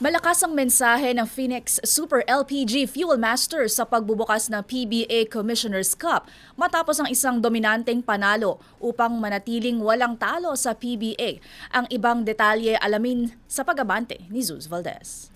Malakas ang mensahe ng Phoenix Super LPG Fuel Masters sa pagbubukas ng PBA Commissioner's Cup matapos ang isang dominanteng panalo upang manatiling walang talo sa PBA. Ang ibang detalye alamin sa pag-abante ni Zuz Valdez.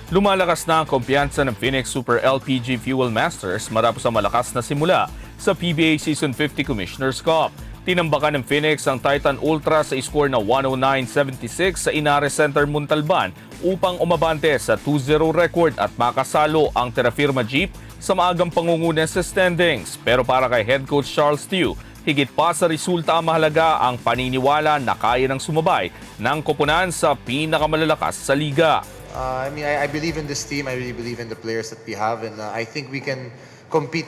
Lumalakas na ang kumpiyansa ng Phoenix Super LPG Fuel Masters matapos ang malakas na simula sa PBA Season 50 Commissioner's Cup. Tinambakan ng Phoenix ang Titan Ultra sa score na 109-76 sa Inares Center, Montalban upang umabante sa 2-0 record at makasalo ang Terra Firma Jeep sa maagang pangunguna sa standings. Pero para kay Head Coach Charles Tew, higit pa sa resulta ang mahalaga ang paniniwala na kaya ng sumabay ng koponan sa pinakamalalakas sa liga. I believe in this team. I really believe in the players that we have, and I think we can compete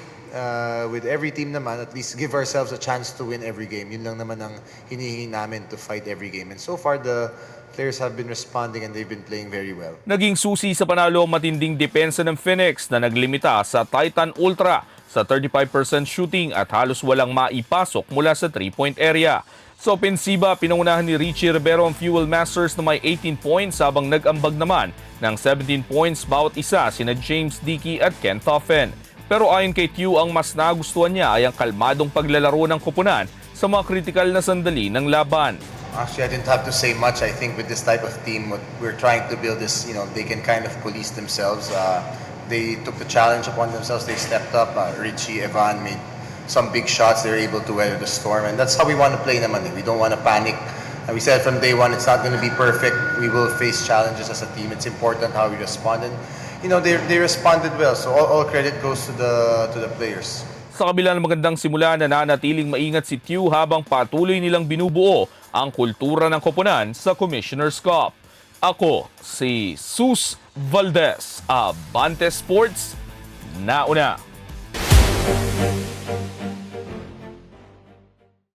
with every team naman, at least give ourselves a chance to win every game. Yun lang naman ang hinihingi namin, to fight every game. And so far, the players have been responding and they've been playing very well. Naging susi sa panalo ang matinding depensa ng Phoenix na naglimita sa Titan Ultra sa 35% shooting at halos walang maipasok mula sa 3-point area. Sa opensiba, pinangunahan ni Richie Rivero ang Fuel Masters na may 18 points habang nag-ambag naman ng 17 points bawat isa sina James Dickey at Ken Toffen. Pero ayon kay Tew, ang mas nagustuhan niya ay ang kalmadong paglalaro ng koponan sa mga kritikal na sandali ng laban. Actually, I didn't have to say much. I think with this type of team, what we're trying to build is, they can kind of police themselves. They took the challenge upon themselves. They stepped up. Richie, Evan made some big shots. They were able to weather the storm. And that's how we want to play naman. We don't want to panic. And we said from day one, it's not going to be perfect. We will face challenges as a team. It's important how we respond. And, they responded well. So all credit goes to the players. Sa kabila ng magandang simula, nananatiling maingat si Tew habang patuloy nilang binubuo ang kultura ng koponan sa Commissioner's Cup. Ako si Zuz Valdez, Abante Sports, nauna.